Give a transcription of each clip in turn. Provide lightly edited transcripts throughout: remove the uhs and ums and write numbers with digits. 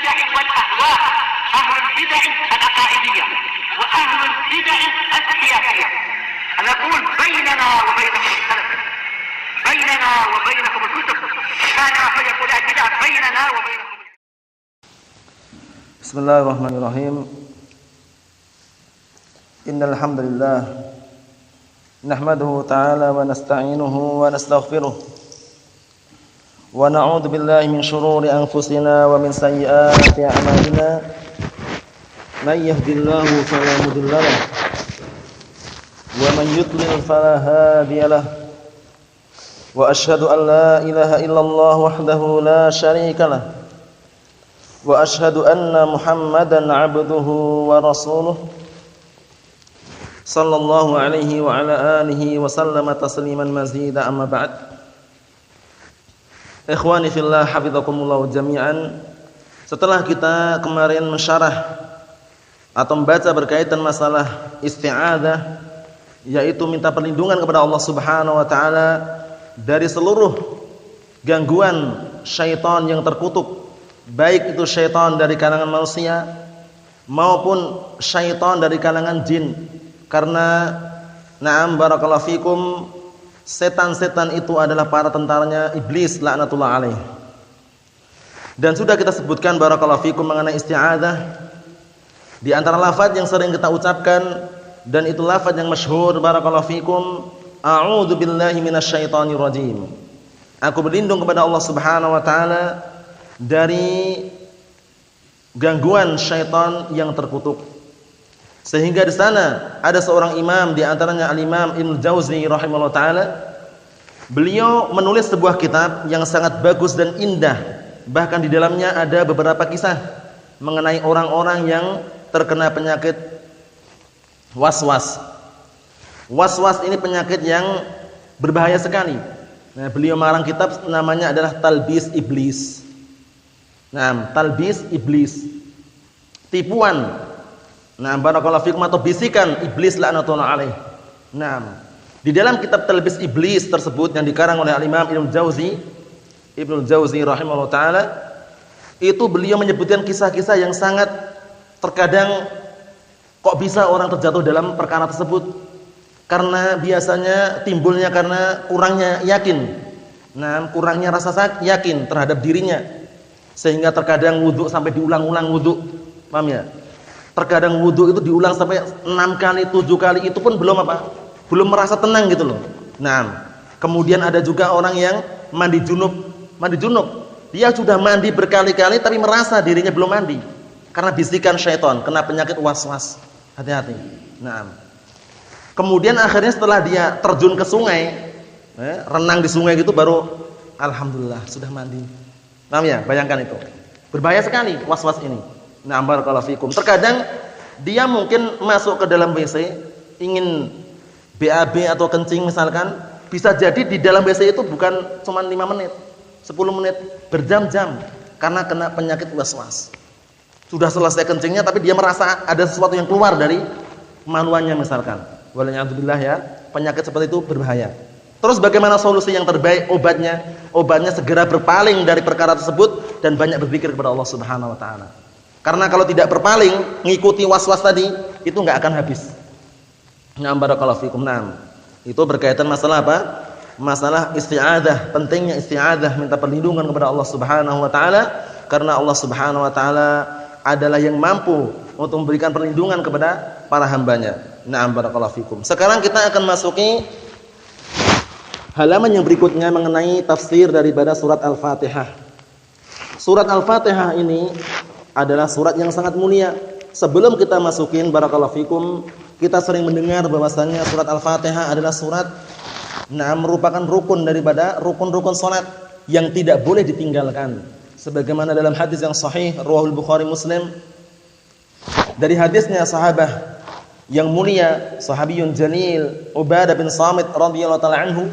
البدع والأهواء، أهل البدع العقائدية وأهل البدع السياسية. نقول بيننا وبينكم السلف، بيننا وبينكم الكتب، كان فيقول البدع بيننا وبينكم. بسم الله الرحمن الرحيم. إن الحمد لله نحمده تعالى ونستعينه ونستغفره ونعوذ بالله من شرور أنفسنا ومن سيئات أعمالنا. من يهد الله فلا مضل له ومن يضلل فلا هادي له. وأشهد أن لا إله إلا الله وحده لا شريك له وأشهد أن محمدا عبده ورسوله صلى الله عليه وعلى آله وسلم تسليما مزيدا. أما بعد. Ikhwani fillah hafizakumullah jami'an. Setelah kita kemarin mensyarah atau membaca berkaitan masalah isti'adzah, yaitu minta perlindungan kepada Allah Subhanahu wa taala dari seluruh gangguan syaitan yang terkutuk, baik itu syaitan dari kalangan manusia maupun syaitan dari kalangan jin. Karena na'am barakallahu fikum, setan-setan itu adalah para tentaranya iblis laknatullah alaih. Dan sudah kita sebutkan barakallahu fikum mengenai isti'adzah. Di antara lafaz yang sering kita ucapkan dan itu lafaz yang masyhur barakallahu fikum, a'udzu billahi minasyaitonir rajim. Aku berlindung kepada Allah Subhanahu wa taala dari gangguan syaitan yang terkutuk. Sehingga di sana ada seorang imam, di antaranya Al-Imam Ibnu Jauzi rahimahullah taala. Beliau menulis sebuah kitab yang sangat bagus dan indah. Bahkan di dalamnya ada beberapa kisah mengenai orang-orang yang terkena penyakit waswas. Waswas ini penyakit yang berbahaya sekali. Nah, beliau mengarang kitab namanya adalah Talbis Iblis. Nah, Talbis Iblis. Tipuan. Nah, barakallahu fikum, atau bisikan iblis laknatullah alaih. Nah, di dalam kitab Talbis Iblis tersebut yang dikarang oleh Al-Imam Ibnu Jauzi rahimahullah taala, itu beliau menyebutkan kisah-kisah yang sangat terkadang kok bisa orang terjatuh dalam perkara tersebut, karena biasanya timbulnya karena kurangnya yakin. Nah, kurangnya rasa yakin terhadap dirinya, sehingga terkadang wudu sampai diulang-ulang wudu. Paham ya? Terkadang wudu itu diulang sampai 6 kali, 7 kali, itu pun belum apa? Belum merasa tenang gitu loh. Nah, kemudian ada juga orang yang mandi junub. Dia sudah mandi berkali-kali tapi merasa dirinya belum mandi karena bisikan syaitan, kena penyakit waswas. Hati-hati. Nah, kemudian akhirnya setelah dia terjun ke sungai, renang di sungai gitu, baru alhamdulillah sudah mandi. Paham ya? Bayangkan itu. Berbahaya sekali waswas ini. Nah, barakallahu fikum. Terkadang dia mungkin masuk ke dalam WC, ingin BAB atau kencing misalkan, bisa jadi di dalam WC itu bukan cuma 5 menit, 10 menit, berjam-jam karena kena penyakit waswas. Sudah selesai kencingnya tapi dia merasa ada sesuatu yang keluar dari kemaluannya misalkan. Waliyadzubillah ya, penyakit seperti itu berbahaya. Terus bagaimana solusi yang terbaik? Obatnya segera berpaling dari perkara tersebut dan banyak berzikir kepada Allah Subhanahu wa taala. Karena kalau tidak berpaling, ngikuti waswas tadi, itu enggak akan habis. Nah, barakallahu fikum. Nah, itu berkaitan masalah apa? Masalah isti'adzah, pentingnya isti'adzah, minta perlindungan kepada Allah Subhanahu wa taala, karena Allah Subhanahu wa taala adalah yang mampu untuk memberikan perlindungan kepada para hambanya. Nah, barakallahu fikum. Sekarang kita akan masuki halaman yang berikutnya mengenai tafsir daripada surat Al-Fatihah. Surat Al-Fatihah ini adalah surat yang sangat mulia. Sebelum kita masukin barakallahu fikum, kita sering mendengar bahwasannya surat Al-Fatihah adalah surat merupakan rukun daripada rukun-rukun salat yang tidak boleh ditinggalkan. Sebagaimana dalam hadis yang sahih riwayat Bukhari Muslim, dari hadisnya sahabat yang mulia, sahabiyun jalil Ubadah bin Samit radhiyallahu taala anhu,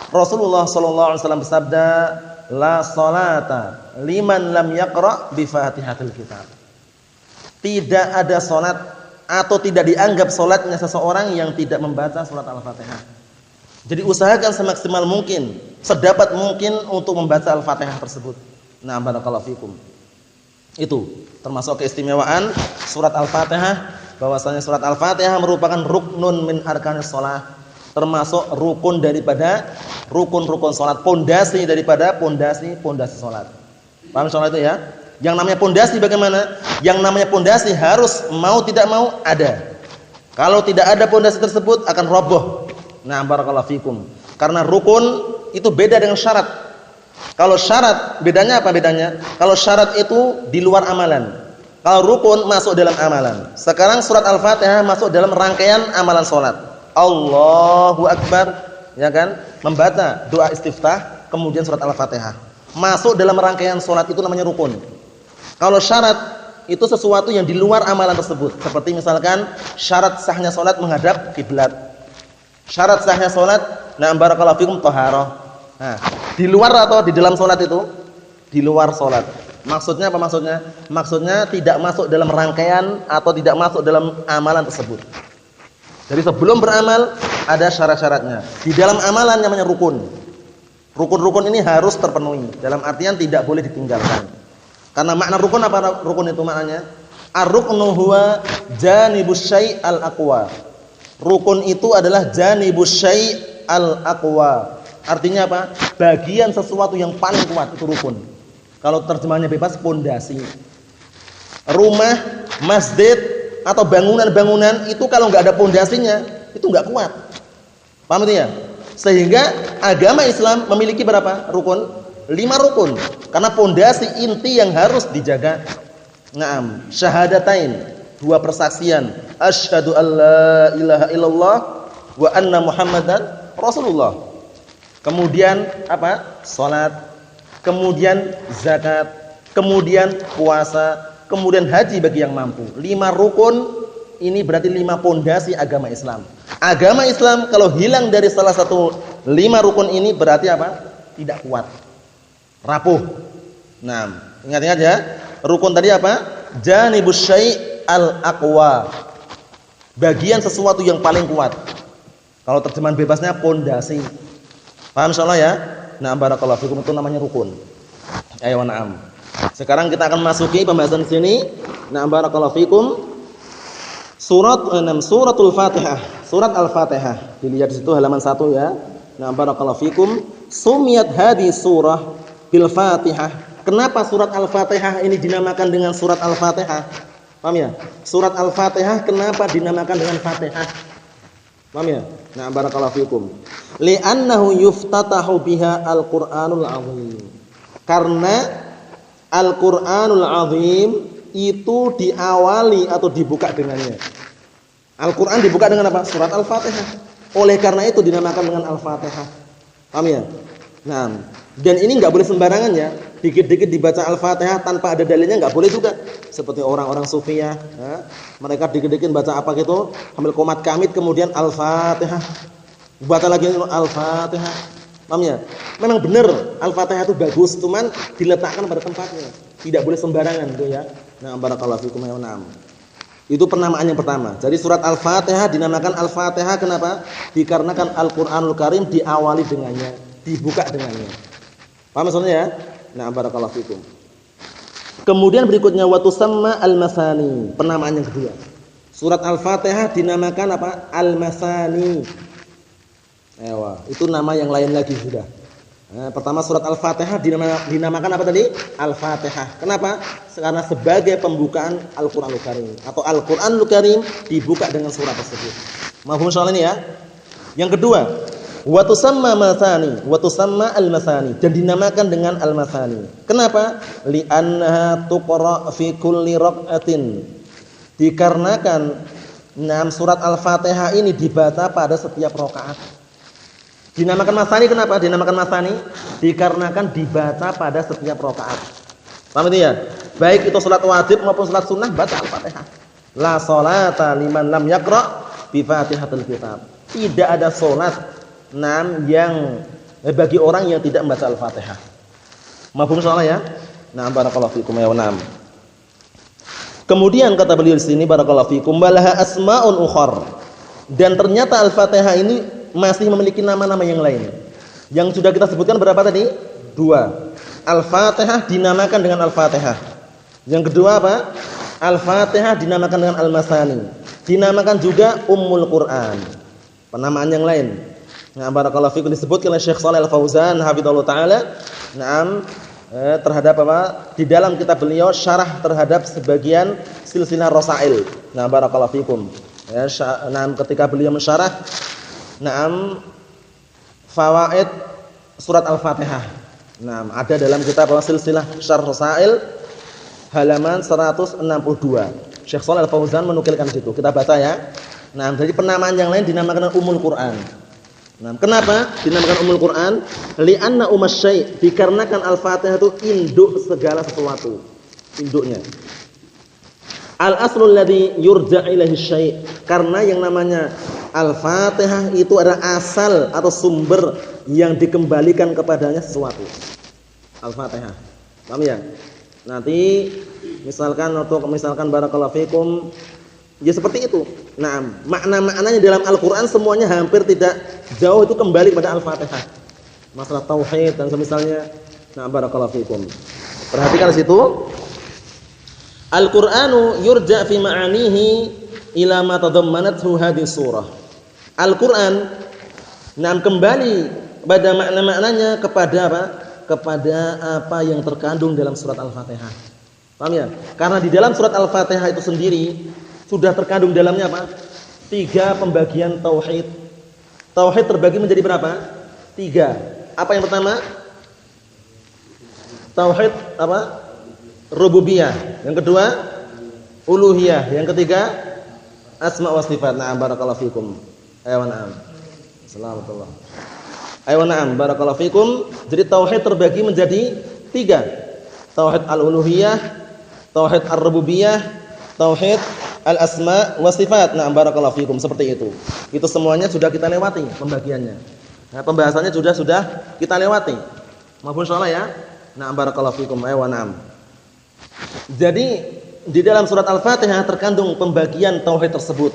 Rasulullah sallallahu alaihi wasallam bersabda, la salata liman lam yaqra bi Fatihatil Kitab. Tidak ada salat atau tidak dianggap salatnya seseorang yang tidak membaca surat Al-Fatihah. Jadi usahakan semaksimal mungkin, sedapat mungkin untuk membaca Al-Fatihah tersebut. Nah, barakallahu fikum. Itu termasuk keistimewaan surat Al-Fatihah, bahwasanya surat Al-Fatihah merupakan ruknun min arkanis shalah, termasuk rukun daripada rukun-rukun salat, pondasi daripada pondasi salat. Paham soal itu ya? Yang namanya pondasi bagaimana? Yang namanya pondasi harus mau tidak mau ada. Kalau tidak ada pondasi tersebut akan roboh. Nah, barakallahu fikum. Karena rukun itu beda dengan syarat. Kalau syarat, bedanya apa bedanya? Kalau syarat itu di luar amalan. Kalau rukun masuk dalam amalan. Sekarang surat Al-Fatihah masuk dalam rangkaian amalan salat. Allahu Akbar, ya kan? Membaca doa istiftah, kemudian surat Al-Fatihah. Masuk dalam rangkaian salat itu namanya rukun. Kalau syarat itu sesuatu yang di luar amalan tersebut. Seperti misalkan syarat sahnya salat menghadap kiblat. Syarat sahnya salat, na'am barakallahu fikum, thaharah. Nah, di luar atau di dalam salat itu? Di luar salat. Maksudnya apa maksudnya? Maksudnya tidak masuk dalam rangkaian atau tidak masuk dalam amalan tersebut. Jadi sebelum beramal ada syarat-syaratnya. Di dalam amalan namanya rukun. Rukun-rukun ini harus terpenuhi. Dalam artian tidak boleh ditinggalkan. Karena makna rukun apa rukun itu maknanya? Ar-ruknu huwa janibus syai' al-aqwa. Rukun itu adalah janibus syai' al-aqwa. Artinya apa? Bagian sesuatu yang paling kuat itu rukun. Kalau terjemahannya bebas, pondasi. Rumah, masjid atau bangunan-bangunan itu kalau enggak ada pondasinya, itu enggak kuat. Paham itu ya? Sehingga agama Islam memiliki berapa rukun? 5 rukun. Karena pondasi inti yang harus dijaga. Naam, syahadatain, 2 persaksian. Asyhadu alla ilaha illallah wa anna Muhammadan Rasulullah. Kemudian apa? Salat, kemudian zakat, kemudian puasa, kemudian haji bagi yang mampu. 5 rukun ini berarti 5 pondasi agama Islam. Agama Islam kalau hilang dari salah satu 5 rukun ini berarti apa? Tidak kuat. Rapuh. Nah, ingat-ingat ya. Rukun tadi apa? Janibus syai' al-aqwa. Bagian sesuatu yang paling kuat. Kalau terjemahan bebasnya pondasi. Paham insyaallah ya? Nah, barakallahu fikum, itu namanya rukun. Ayo na'am. Sekarang kita akan masuki pembahasan di sini. Nah, barakallahu fikum. Suratul Fatihah. Surat Al-Fatihah. Dilihat di situ halaman 1 ya. Nah, barakallahu fikum. Sumiyat hadhihi surah bil Fatihah. Kenapa surat Al-Fatihah ini dinamakan dengan surat Al-Fatihah? Paham ya? Surat Al-Fatihah kenapa dinamakan dengan Fatihah? Paham ya? Nah, barakallahu fikum. Li'annahu yuftatahu biha Al-Qur'anul Azim. Karena Al-Qur'anul Azim itu diawali atau dibuka dengannya. Al-Qur'an dibuka dengan apa? Surat Al-Fatihah. Oleh karena itu dinamakan dengan Al-Fatihah. Paham ya? Nah, dan ini enggak boleh sembarangan ya. Dikit-dikit dibaca Al-Fatihah tanpa ada dalilnya enggak boleh juga. Seperti orang-orang sufiyah, ya. Mereka dikit-dikit baca apa gitu, ambil qomat kamit kemudian Al-Fatihah. Baca lagi Al-Fatihah. Paham ya? Memang benar Al-Fatihah itu bagus, cuman diletakkan pada tempatnya. Tidak boleh sembarangan gitu ya. Nah, barakallahu fikum ya na'am. Itu penamaan yang pertama. Jadi surat Al-Fatihah dinamakan Al-Fatihah kenapa? Dikarenakan Al-Qur'anul Karim diawali dengannya, dibuka dengannya. Paham maksudnya ya? Nah, barakallahu fikum. Kemudian berikutnya wa tusamma al-masani, penamaan yang kedua. Surat Al-Fatihah dinamakan apa? Al-masani. Itu nama yang lain lagi sudah. Nah, pertama surat Al-Fatihah dinamakan apa tadi? Al-Fatihah. Kenapa? Karena sebagai pembukaan Al-Qur'anul Karim atau Al-Qur'anul Karim dibuka dengan surat tersebut. Mahfum soal ini ya. Yang kedua, wa tusamma masani, wa tusamma al-masani, dan dinamakan dengan al-masani. Kenapa? Li'annaha tuqra fi kulli raq'atin. Dikarenakan surat Al-Fatihah ini dibaca pada setiap rakaat. Dinamakan masani kenapa? Dinamakan masani dikarenakan dibaca pada setiap rakaat. Paham itu ya? Baik itu salat wajib maupun salat sunnah baca Al-Fatihah. La sholata liman lam yaqra bi Fatihatul Kitab. Tidak ada salat yang bagi orang yang tidak membaca Al-Fatihah. Mafhum soalnya ya? Nah, barakallahu fikum ya na'am. Kemudian kata beliau di sini barakallahu fikum balaha asmaun ukhar. Dan ternyata Al-Fatihah ini masih memiliki nama-nama yang lain. Yang sudah kita sebutkan berapa tadi? 2. Al-Fatihah dinamakan dengan Al-Fatihah. Yang kedua apa? Al-Fatihah dinamakan dengan Al-Masani. Dinamakan juga Ummul Quran. Penamaan yang lain. Nah, barakallahu fikum disebutkan oleh Syekh Shalih Al-Fauzan hafizallahu taala. Naam, terhadap apa? Di dalam kitab beliau syarah terhadap sebagian silsilah Rasail. Nah, barakallahu fikum. Ya, naam ketika beliau mensyarah naam fawaid surat Al-Fatihah. Naam, ada dalam kitab silsilah Syarh Rasail halaman 162. Syekh Shalih Al-Fauzan menukilkan situ. Kita baca ya. Nah, jadi penamaan yang lain dinamakan Ummul Quran. Nah, kenapa dinamakan Ummul Quran? Li'anna ummasyai', dikarenakan Al-Fatihah itu induk segala sesuatu. Induknya. Al-aslul ladzi yurja' ilaihi syai', karena yang namanya Al-Fatihah itu adalah asal atau sumber yang dikembalikan kepadanya sesuatu. Al-Fatihah. Paham ya? Nanti misalkan barakallahu fikum ya seperti itu. Nah, makna-maknanya dalam Al-Qur'an semuanya hampir tidak jauh itu kembali pada Al-Fatihah. Masalah tauhid dan semisalnya. Nah, barakallahu fikum. Perhatikan situ. Al-Qur'anu yurja' fi ma'anihi ila ma tadammanathu hadhihi surah. Al-Qur'an kembali pada makna-maknanya kepada apa? Kepada apa yang terkandung dalam surat Al-Fatihah. Paham ya? Karena di dalam surat Al-Fatihah itu sendiri sudah terkandung dalamnya apa? 3 pembagian tauhid. Tauhid terbagi menjadi berapa? 3. Apa yang pertama? Tauhid apa? Rububiyah. Yang kedua, uluhiyah. Yang ketiga, asma wa sifat. Na'am barakallahu fikum. Ayo na'am. Assalamualaikum. Ayo na'am barakallahu fikum. Jadi tauhid terbagi menjadi 3. Tauhid al-uluhiyah, tauhid ar-rububiyah, tauhid al-asma wa sifat. Na'am barakallahu fikum, seperti itu. Itu semuanya sudah kita lewati pembagiannya. Nah, pembahasannya sudah kita lewati. Maafun insyaallah ya. Na'am barakallahu fikum. Ayo na'am. Jadi di dalam surat Al-Fatihah terkandung pembagian tauhid tersebut.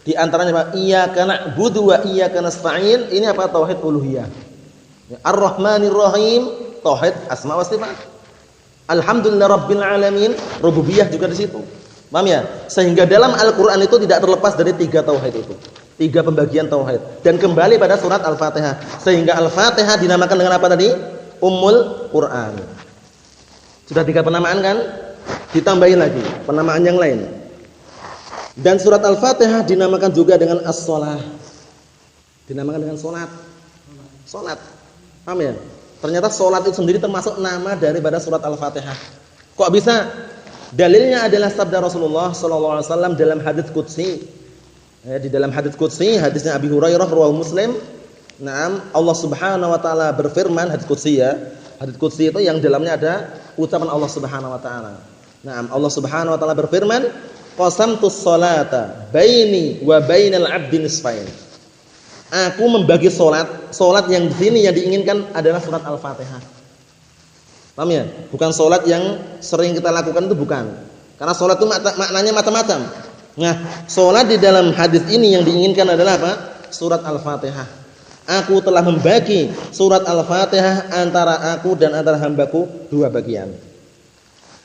Di antaranya iyyaka na'budu wa iyyaka nasta'in. Ini apa? Tauhid uluhiyah. Ar-Rahmanir Rahim, tauhid asma wa sifat. Alhamdulillah rabbil alamin, rububiyah juga di situ. Paham ya? Sehingga dalam Al-Qur'an itu tidak terlepas dari 3 tauhid itu. 3 pembagian tauhid dan kembali pada surat Al-Fatihah. Sehingga Al-Fatihah dinamakan dengan apa tadi? Ummul Quran. Sudah 3 penamaan kan? Ditambahin lagi penamaan yang lain. Dan surat Al-Fatihah dinamakan juga dengan as-shalah. Dinamakan dengan salat. Salat. Paham ya? Ternyata salat itu sendiri termasuk nama daripada surat Al-Fatihah. Kok bisa? Dalilnya adalah sabda Rasulullah sallallahu alaihi wasallam dalam hadits qudsi. Di dalam hadits qudsi, hadisnya Abi Hurairah riwayat Muslim. Naam, Allah Subhanahu wa taala berfirman, hadits qudsi ya. Hadits qudsi itu yang dalamnya ada ucapan Allah Subhanahu wa taala. Naam, Allah Subhanahu wa taala berfirman, qasamtus sholata baini wa bainal 'abdi nisfain. Aku membagi salat yang di sini yang diinginkan adalah surat Al-Fatihah. Paham ya? Bukan salat yang sering kita lakukan itu bukan. Karena salat itu maknanya macam-macam. Nah, salat di dalam hadis ini yang diinginkan adalah apa? Surat Al-Fatihah. Aku telah membagi surat Al-Fatihah antara aku dan antara hambaku 2 bagian.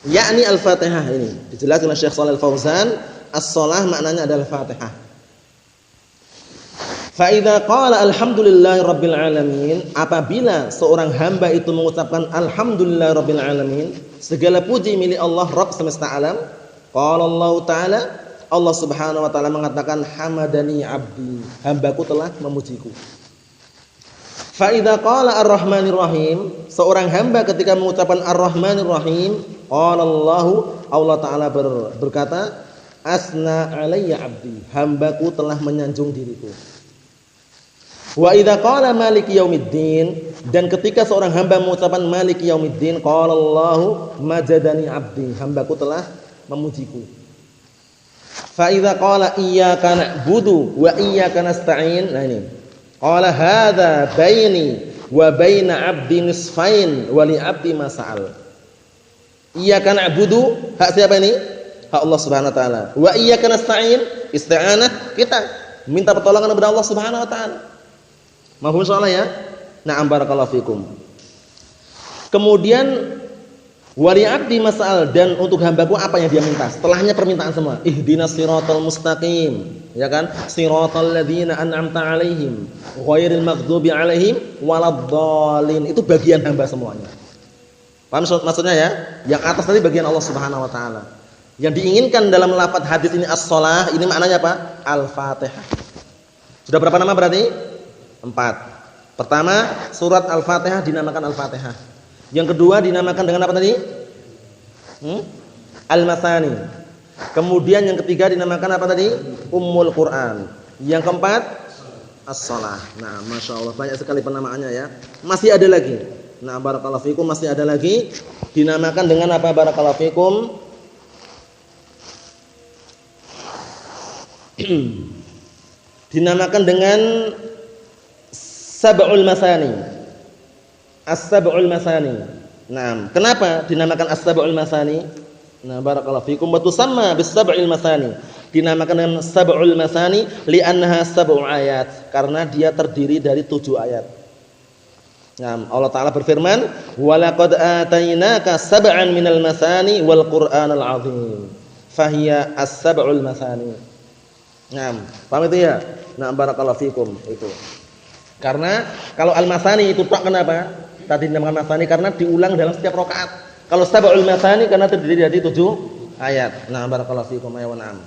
Yakni Al-Fatihah ini dijelaskan oleh Syekh Shalih Al-Fauzan, as-shalah maknanya adalah Fatihah. Fa idza qala alhamdulillahirabbil alamin, apabila seorang hamba itu mengucapkan alhamdulillahirabbil alamin, segala puji milik Allah Rabb semesta alam, qala Allah taala, Allah Subhanahu wa taala mengatakan hamadani abdi, hambaku telah memujiku. Fa idza qala ar-rahmanir rahim, seorang hamba ketika mengucapkan ar-rahmanir rahim, qala Allah taala berkata asna alayya abdi, hambaku telah menyanjung diriku. Wa idza qala maliki yaumiddin, dan ketika seorang hamba mengucapkan maliki yaumiddin, qala Allahu majadani abdi, hambaku telah memujiku. Fa idza qala iyyaka na'budu wa iyyaka nasta'in, nah ini qala hadza baini wa baina 'abdi nisfain wa li 'abdi ma sa'al. Iyyaka na'budu, hak siapa ini? Hak Allah Subhanahu wa taala. Wa iyyaka nasta'in, isti'anah kita minta pertolongan kepada Allah Subhanahu wa taala. Mahfum insyaallah ya. Na'am barakallahu fikum. Kemudian Wali abdi mas'al, dan untuk hambaku apa yang dia minta? Setelahnya permintaan semua. Ihdinas siratal mustaqim, ya kan? Siratal ladzina an'amta 'alaihim, ghairil maghdubi 'alaihim waladdallin. Itu bagian hamba semuanya. Paham maksudnya ya? Yang atas tadi bagian Allah Subhanahu wa taala. Yang diinginkan dalam lafaz hadis ini as-shalah, ini maknanya apa? Al-Fatihah. Sudah berapa nama berarti? 4. Pertama, surat Al-Fatihah dinamakan Al-Fatihah. Yang kedua dinamakan dengan apa tadi? Al-Masani. Kemudian yang ketiga dinamakan apa tadi? Ummul Quran. Yang keempat as-shalah. Nah, Masya Allah banyak sekali penamaannya ya. Masih ada lagi. Nah, barakallahu fikum, masih ada lagi. Dinamakan dengan apa barakallahu fikum? Dinamakan dengan Sab'ul Masani. As-Sab'ul Masani. Nah, kenapa dinamakan As-Sab'ul Masani? Nah, barakallahu fikum, wa tusamma bis-Sab'il Masani. Dinamakan dengan Sab'ul Masani li'annaha sab'u ayat, karena dia terdiri dari 7 ayat. Nah, Allah Ta'ala berfirman, "Wa laqad atainaka sab'an minal masani wal Qur'anal 'azim." Fahiya as-sab'ul masani. Nah, paham itu ya? Nah, barakallahu fikum itu. Karena kalau al-masani itu tok, kenapa? Tadi dinamakan masani karena diulang dalam setiap rakaat. Kalau sab'ul masani karena terdiri dari 7 ayat. Nah, barakallahu fikum ya wa na'am.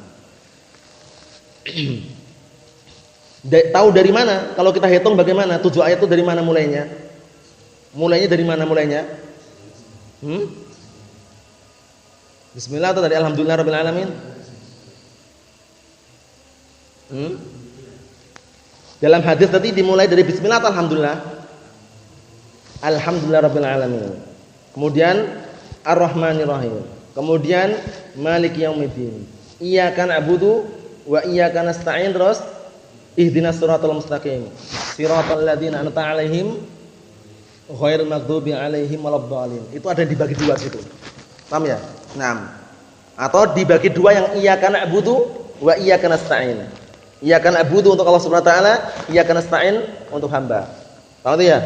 Tahu dari mana? Kalau kita hitung bagaimana? 7 ayat itu dari mana mulainya? Mulainya dari mana mulainya? Bismillah atau dari alhamdulillahirabbil alamin? Dalam hadis tadi dimulai dari bismillah atau alhamdulillah? Alhamdulillahirabbil alamin. Kemudian Ar-Rahmanir Rahim. Kemudian Maliki Yaumiddin. Iyyaka na'budu wa iyyaka nasta'in, terus ihdinas siratal mustaqim. Siratal ladzina an'amta 'alaihim ghairil maghdubi 'alaihim waladdallin. Itu ada dibagi dua gitu. Paham ya? Naam. Atau dibagi dua yang iyyaka na'budu wa iyyaka nasta'in. Iyyaka na'budu untuk Allah Subhanahu wa taala, iyyaka nasta'in untuk hamba. Paham itu ya?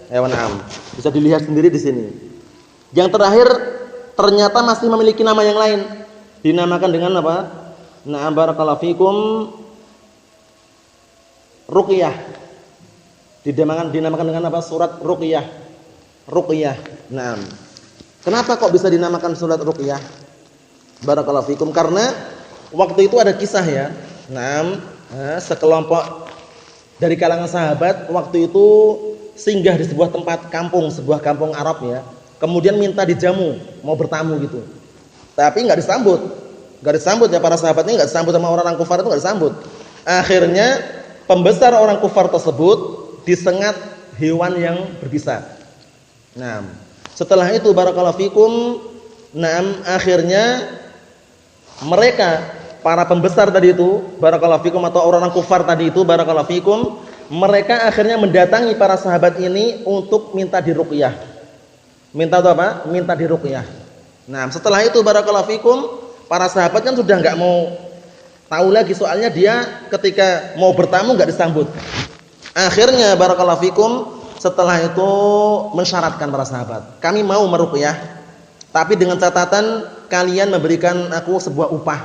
Ya, na'am. Bisa dilihat sendiri di sini. Yang terakhir ternyata masih memiliki nama yang lain. Dinamakan dengan apa? Na'am barakallahu fikum, Ruqyah. Dinamakan dengan apa? Surat Ruqyah. Ruqyah. Naam. Kenapa kok bisa dinamakan surat Ruqyah? Barakallahu fikum, karena waktu itu ada kisah ya. Naam, sekelompok dari kalangan sahabat waktu itu singgah di sebuah tempat kampung, sebuah kampung Arab ya. Kemudian minta dijamu, mau bertamu gitu. Tapi enggak disambut. Enggak disambut ya, para sahabat ini enggak disambut sama orang kufar, itu enggak disambut. Akhirnya pembesar orang kufar tersebut disengat hewan yang berbisa. Nah, setelah itu barakallahu fikum, akhirnya mereka para pembesar tadi itu barakallahu fikum, atau orang kufar tadi itu barakallahu fikum, mereka akhirnya mendatangi para sahabat ini untuk minta diruqyah. Minta itu apa? Minta diruqyah. Nah, setelah itu barakallahu fikum, para sahabat kan sudah enggak mau tahu lagi, soalnya dia ketika mau bertamu enggak disambut. Akhirnya barakallahu fikum, setelah itu mensyaratkan para sahabat, kami mau meruqyah, tapi dengan catatan kalian memberikan aku sebuah upah.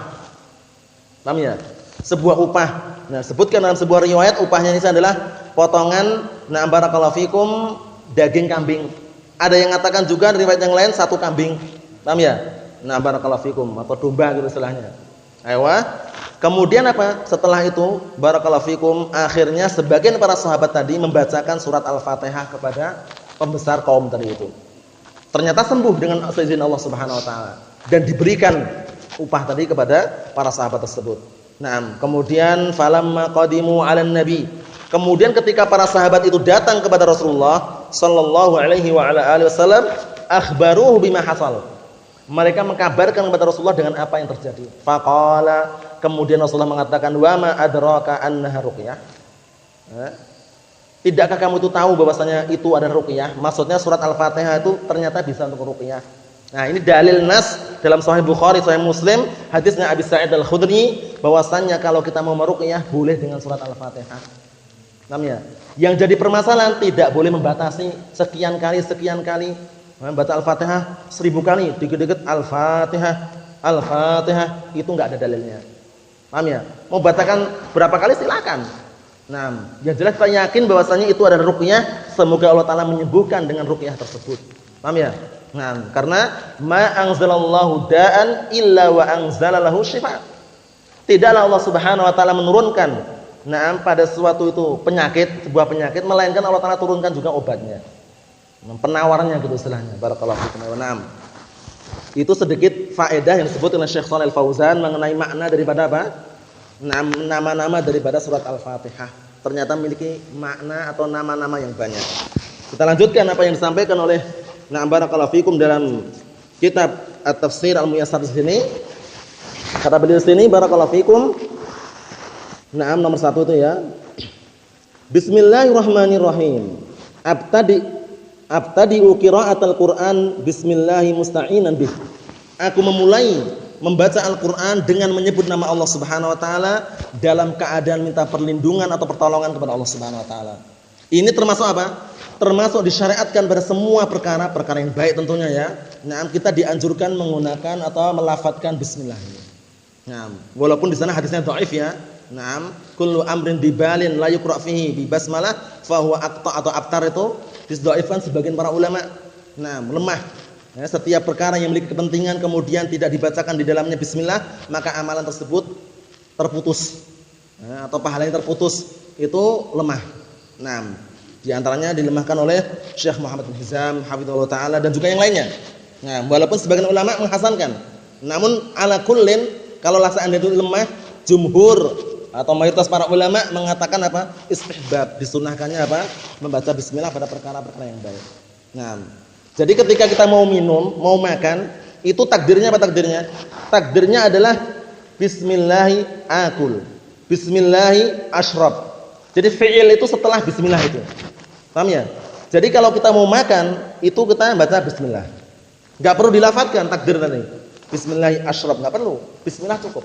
Paham ya? Sebuah upah. Nah, sebutkan dalam sebuah riwayat upahnya ini adalah potongan barakallahu fikum daging kambing. Ada yang mengatakan juga riwayat yang lain 1 kambing. Paham ya? Barakallahu fikum, atau domba gitu istilahnya. Aywa. Kemudian apa? Setelah itu barakallahu fikum, akhirnya sebagian para sahabat tadi membacakan surat Al-Fatihah kepada pembesar kaum tadi itu. Ternyata sembuh dengan izin Allah Subhanahu wa taala dan diberikan upah tadi kepada para sahabat tersebut. Nah, kemudian falamma qadimu 'alan nabi. Kemudian ketika para sahabat itu datang kepada Rasulullah sallallahu alaihi wa ala alihi wasallam, akhbaruhu bima hasal. Mereka mengkabarkan kepada Rasulullah dengan apa yang terjadi. Faqala, kemudian Rasulullah mengatakan, wa ma adraka annaha ruqyah. Tidakkah kamu itu tahu bahwasanya itu adalah ruqyah? Maksudnya surat Al-Fatihah itu ternyata bisa untuk ruqyah. Nah, ini dalil nas dalam Sahih Bukhari, Sahih Muslim, hadisnya Abi Sa'id Al-Khudri, bahwasanya kalau kita mau meruqyah boleh dengan surat Al-Fatihah. Namanya. Yang jadi permasalahan tidak boleh membatasi sekian kali. Baca Al-Fatihah 1000 kali, dikit-dikit Al-Fatihah, Al-Fatihah, itu enggak ada dalilnya. Paham ya? Mau bacakan berapa kali silakan. Nah, yang jelas kita yakin bahwasanya itu adalah ruqyah, semoga Allah taala menyembuhkan dengan ruqyah tersebut. Paham ya? Nah, karena ma anzalallahu da'an illa wa anzalalahu syifa. Tidaklah Allah Subhanahu wa taala menurunkan pada suatu itu penyakit, sebuah penyakit, melainkan Allah taala turunkan juga obatnya. Penawarnya gitu istilahnya. Barakallahu fikum wa na'am. Itu sedikit faedah yang disebut oleh Syekh Shalal Al-Fauzan mengenai makna daripada apa? Nama-nama daripada surat Al-Fatihah. Ternyata memiliki makna atau nama-nama yang banyak. Kita lanjutkan apa yang disampaikan oleh barakallahu fikum dalam kitab At-Tafsir Al-Muyassar di sini. Kata beliau di sini barakallahu fikum. Nomor 1 itu ya. Bismillahirrahmanirrahim. Abtadi'u qira'atal Qur'an bismillahi musta'inan bih. Aku memulai membaca Al-Qur'an dengan menyebut nama Allah Subhanahu wa taala dalam keadaan minta perlindungan atau pertolongan kepada Allah Subhanahu wa taala. Ini termasuk apa? Termasuk disyariatkan pada semua perkara yang baik tentunya ya. Kita dianjurkan menggunakan atau melafadzkan bismillah. Walaupun di sana hadisnya dhaif ya. Kullu amrin dibalin la yuqra fihi bi basmalah fa huwa aqta atau abtar itu disdhaifkan sebagian para ulama. Lemah. Setiap perkara yang memiliki kepentingan kemudian tidak dibacakan di dalamnya bismillah, maka amalan tersebut terputus. Atau pahalanya terputus, itu lemah. Di antaranya dilemahkan oleh Syekh Muhammad bin Hizam hafizahullah taala dan juga yang lainnya. Walaupun sebagian ulama menghasankan, namun ala kullin kalau seandainya itu lemah, jumhur atau mayoritas para ulama mengatakan apa? Istihbab, disunahkannya apa? Membaca bismillah pada perkara-perkara yang baik. Jadi ketika kita mau minum, mau makan, itu takdirnya apa takdirnya? Takdirnya adalah bismillahi akul, bismillahi ashrab. Jadi fi'il itu setelah bismillah itu. Paham ya? Jadi kalau kita mau makan, itu kita baca bismillah. Enggak perlu dilafadzkan takdir tadi. Bismillahi ashrab, enggak perlu. Bismillah cukup.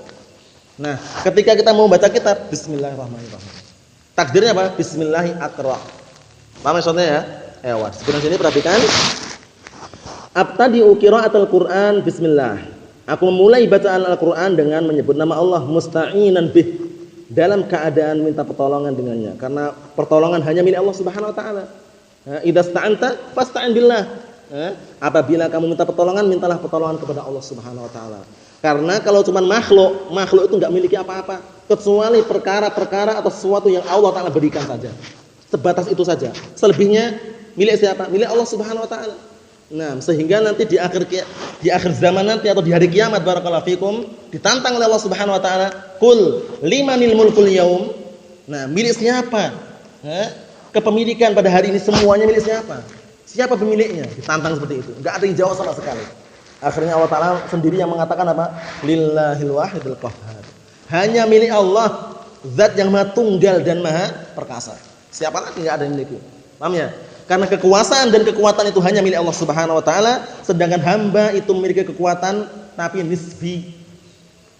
Ketika kita mau baca kitab, bismillahirrahmanirrahim. Takdirnya apa? Bismillahi aqra. Paham maksudnya ya? Sebenarnya sini perhatikan. Abtadi'u qira'atal Qur'an bismillah. Aku memulai bacaan Al-Qur'an dengan menyebut nama Allah musta'inan bih, dalam keadaan minta pertolongan dengannya, karena pertolongan hanya milik Allah Subhanahu wa taala. Idza sta'anta fasta'in billah. Apabila kamu minta pertolongan, mintalah pertolongan kepada Allah Subhanahu wa taala. Karena kalau cuma makhluk itu enggak memiliki apa-apa kecuali perkara-perkara atau sesuatu yang Allah taala berikan saja. Sebatas itu saja. Selebihnya milik siapa? Milik Allah Subhanahu wa taala. Sehingga nanti di akhir zaman nanti atau di hari kiamat barakallahu fikum ditantang oleh Allah Subhanahu wa taala, "Qul limanil mulkul yaum?" Milik siapa? Kepemilikan pada hari ini semuanya milik siapa? Siapa pemiliknya? Ditantang seperti itu. Enggak ada yang jawab sama sekali. Akhirnya Allah taala sendiri yang mengatakan apa? Lillahil wahidil qahhar. Hanya milik Allah, zat yang Maha Tunggal dan Maha Perkasa. Siapa lagi enggak ada yang miliki. Paham ya? Karena kekuasaan dan kekuatan itu hanya milik Allah Subhanahu wa taala, sedangkan hamba itu memiliki kekuatan tapi nisbi.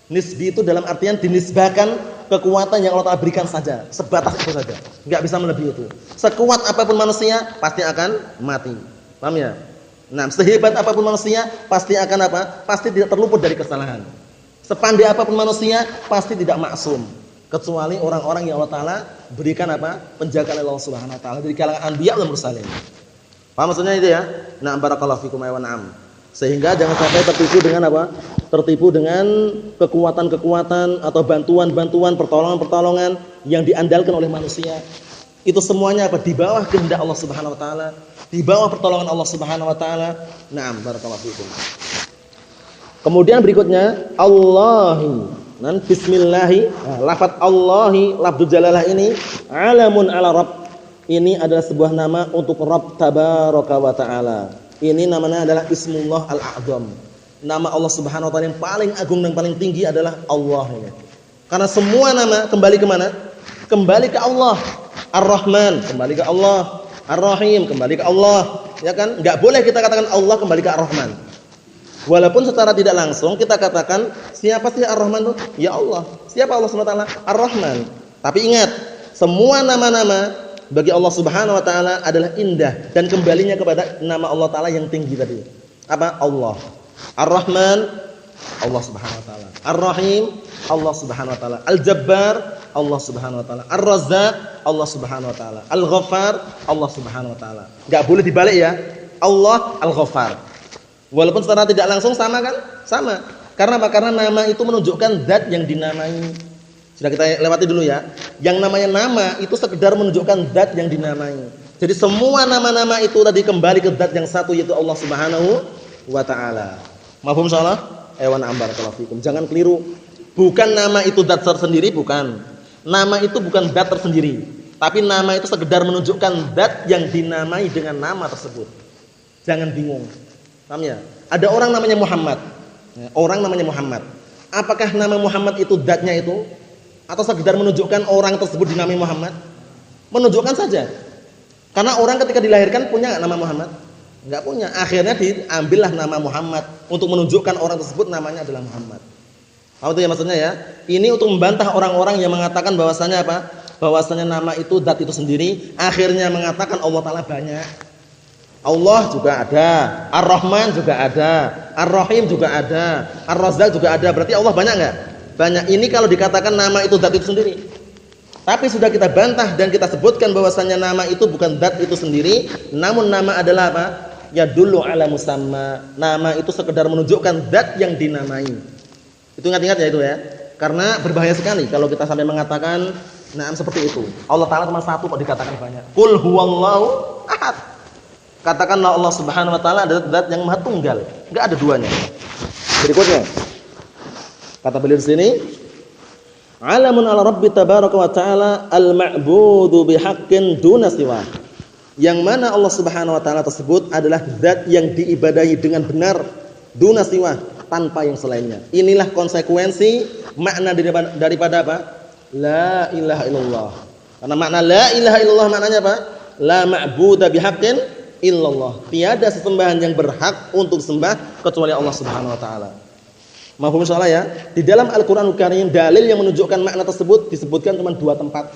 Nisbi itu dalam artian dinisbahkan kekuatan yang Allah taala berikan saja, sebatas itu saja. Enggak bisa melebihi itu. Sekuat apapun manusia pasti akan mati. Paham ya? Sehebat apapun manusia pasti akan apa? Pasti tidak terluput dari kesalahan. Sepandai apapun manusia pasti tidak maksum. Kecuali orang-orang yang Allah taala berikan apa? Penjagaan Allah Subhanahu wa taala dari kalangan anbiya wal mursalin. Paham maksudnya itu ya? Barakallahu fikum wa na'am. Sehingga jangan sampai tertipu dengan apa? Tertipu dengan kekuatan-kekuatan atau bantuan-bantuan, pertolongan-pertolongan yang diandalkan oleh manusia. Itu semuanya apa? Di bawah kehendak Allah Subhanahu wa taala, di bawah pertolongan Allah Subhanahu wa taala. Barakallahu fikum. Kemudian berikutnya Allahi. Bismillahi, lafaz Allahi, lafzul jalalah ini alamun ala Rabb. Ini adalah sebuah nama untuk Rabb tabaraka wa taala. Ini namanya adalah Ismullah al-A'zam. Nama Allah Subhanahu wa taala yang paling agung dan paling tinggi adalah Allah ini. Karena semua nama kembali ke mana? Kembali ke Allah. Ar-Rahman kembali ke Allah, Ar-Rahim kembali ke Allah, ya kan? Enggak boleh kita katakan Allah kembali ke Ar-Rahman. Walaupun secara tidak langsung kita katakan siapa sih Ar-Rahman itu? Ya Allah. Siapa Allah SWT? Ar-Rahman. Tapi ingat, semua nama-nama bagi Allah Subhanahu wa taala adalah indah dan kembalinya kepada nama Allah taala yang tinggi tadi. Apa? Allah. Ar-Rahman, Allah Subhanahu wa taala. Ar-Rahim, Allah Subhanahu wa taala. Al-Jabbar, Allah Subhanahu wa taala. Ar-Razzaq, Allah Subhanahu wa taala. Al-Ghaffar, Allah Subhanahu wa taala. Enggak boleh dibalik ya. Allah Al-Ghaffar. Walaupun secara tidak langsung sama kan? Sama. Karena apa? Karena nama itu menunjukkan zat yang dinamai. Sudah kita lewati dulu ya. Yang namanya nama itu sekedar menunjukkan zat yang dinamai. Jadi semua nama-nama itu tadi kembali ke zat yang satu yaitu Allah Subhanahu wa taala. Mafhum insyaallah? Ewan ambar kalau fikum. Jangan keliru. Bukan nama itu zat tersendiri, bukan. Nama itu bukan zat tersendiri. Tapi nama itu sekedar menunjukkan zat yang dinamai dengan nama tersebut. Jangan bingung. Paham ya? Ada orang namanya Muhammad. Orang namanya Muhammad. Apakah nama Muhammad itu zatnya itu? Atau sekedar menunjukkan orang tersebut dinamai Muhammad? Menunjukkan saja. Karena orang ketika dilahirkan punya enggak nama Muhammad? Enggak punya. Akhirnya diambillah nama Muhammad untuk menunjukkan orang tersebut namanya adalah Muhammad. Tahu itu ya maksudnya ya? Ini untuk membantah orang-orang yang mengatakan bahwasanya apa? Bahwasanya nama itu zat itu sendiri, akhirnya mengatakan Allah taala banyak. Allah juga ada, Ar-Rahman juga ada, Ar-Rahim juga ada, Ar-Razzaq juga ada. Berarti Allah banyak enggak? Banyak. Ini kalau dikatakan nama itu zat itu sendiri. Tapi sudah kita bantah dan kita sebutkan bahwasanya nama itu bukan zat itu sendiri, namun nama adalah apa? Ya dulu ala musamma. Nama itu sekedar menunjukkan zat yang dinamai. Itu ingat-ingat ya itu ya. Karena berbahaya sekali kalau kita sampai mengatakan nah seperti itu. Allah taala cuma satu kok dikatakan banyak. Qul huwallahu ahad. Katakanlah Allah Subhanahu wa taala adalah zat yang maha tunggal, enggak ada duanya. Berikutnya kata beliau di sini, alamun ala rabbi tabaraka wa ta'ala al-ma'budu bihaqqin duna siwa. Yang mana Allah Subhanahu wa taala tersebut adalah zat yang diibadahi dengan benar duna siwa, tanpa yang selainnya. Inilah konsekuensi makna daripada apa? La ilaha illallah. Karena makna la ilaha illallah maknanya apa? La ma'budu bihaqqin illallah. Tiada sesembahan yang berhak untuk sembah kecuali Allah Subhanahu wa taala. Mafhum insyaallah ya. Di dalam Al-Qur'anul Karim dalil yang menunjukkan makna tersebut disebutkan cuma 2 tempat.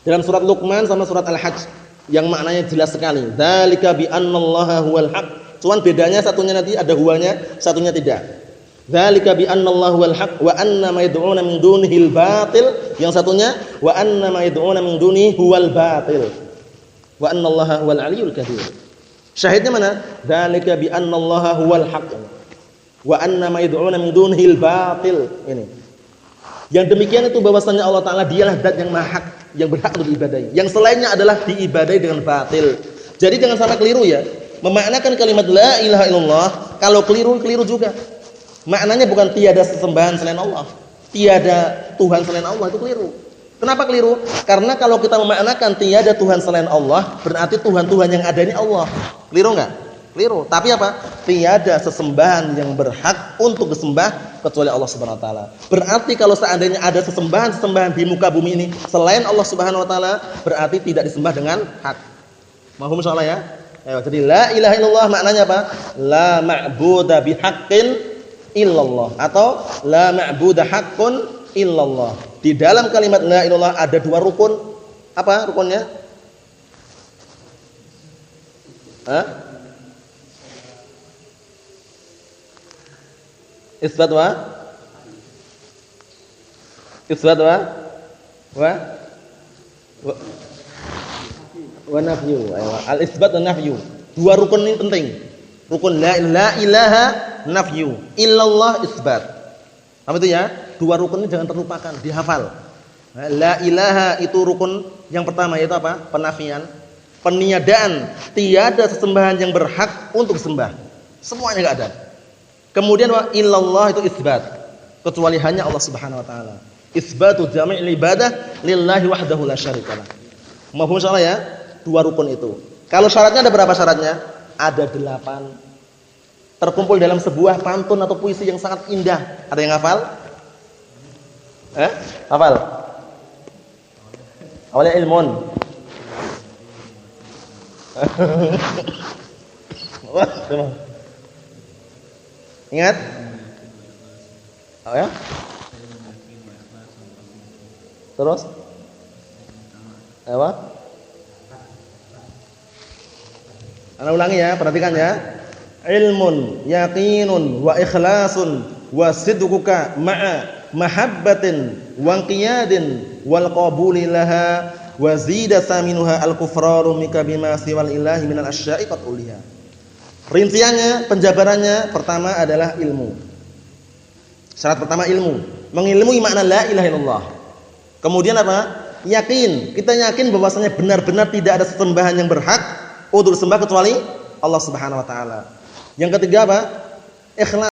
Dalam surat Luqman sama surat Al-Hajj yang maknanya jelas sekali. Dzalika bi annallaha huwal haq. Cuman bedanya satunya nanti ada huwanya, satunya tidak. Dzalika bi annallaha huwal haq wa anna ma yad'una min dunihil batil. Yang satunya wa anna ma yad'una min dunihi huwal batil. Wa annallaha huwal aliyyul kabir. Syahidnya mana? Dzalika bi annallaha huwal haq. Wa anna ma yad'una min dunihil batil. Ini. Yang demikian itu bahwasanya Allah taala dialah zat yang maha hak, yang berhak untuk diibadahi. Yang selainnya adalah diibadahi dengan batil. Jadi jangan sampai keliru ya. Memaknakan kalimat la ilaha illallah kalau keliru juga. Maknanya bukan tiada sesembahan selain Allah. Tiada Tuhan selain Allah, itu keliru. Kenapa keliru? Karena kalau kita memaknakan tiada Tuhan selain Allah, berarti Tuhan-Tuhan yang ada ini Allah. Keliru enggak? Keliru. Tapi apa? Tiada sesembahan yang berhak untuk disembah kecuali Allah Subhanahu wa taala. Berarti kalau seandainya ada sesembahan di muka bumi ini selain Allah Subhanahu wa taala, berarti tidak disembah dengan hak. Mahum insyaallah ya. Jadi la ilaha illallah maknanya apa? La ma'budu bihaqqin illallah atau la ma'budu haqqun illallah. Di dalam kalimat la ilallah ada 2 rukun. Apa rukunnya? Isbat wa nafyu. Al isbat dan nafyu. 2 rukun ini penting. Rukun la ilaha nafyu, illallah isbat. Apa itu ya? 2 rukun ini jangan terlupakan, dihafal. La ilaha itu rukun yang pertama yaitu apa? Penafian, peniadaan, tiada sesembahan yang berhak untuk sembah. Semuanya enggak ada. Kemudian wa illallah itu isbat, kecuali hanya Allah Subhanahu wa taala. Isbatu jami'il ibadah lillahi wahdahu la syarikalah. Mafhum insyaallah ya? 2 rukun itu. Kalau syaratnya ada berapa syaratnya? Ada 8. Terkumpul dalam sebuah pantun atau puisi yang sangat indah. Ada yang hafal? Hafal? Awalnya ilmun. Ingat? Oh ya? Terus? Apa? Ana ulangi ya, perhatikan ya. Ilmun, yaqinun, wa ikhlasun, wa sidquka ma'a mahabbatin, wa qiyadin, wal qabuli laha, wa zida saminuha al-kufraru mika bima siwal ilahi minal asya'i qad uliha. Rinciannya, penjabarannya pertama adalah ilmu. Syarat pertama ilmu, mengilmui makna la ilaha illallah. Kemudian apa? Yakin. Kita yakin bahwasanya benar-benar tidak ada sesembahan yang berhak untuk disembah kecuali Allah Subhanahu wa taala. Yang ketiga apa? Ikhlas.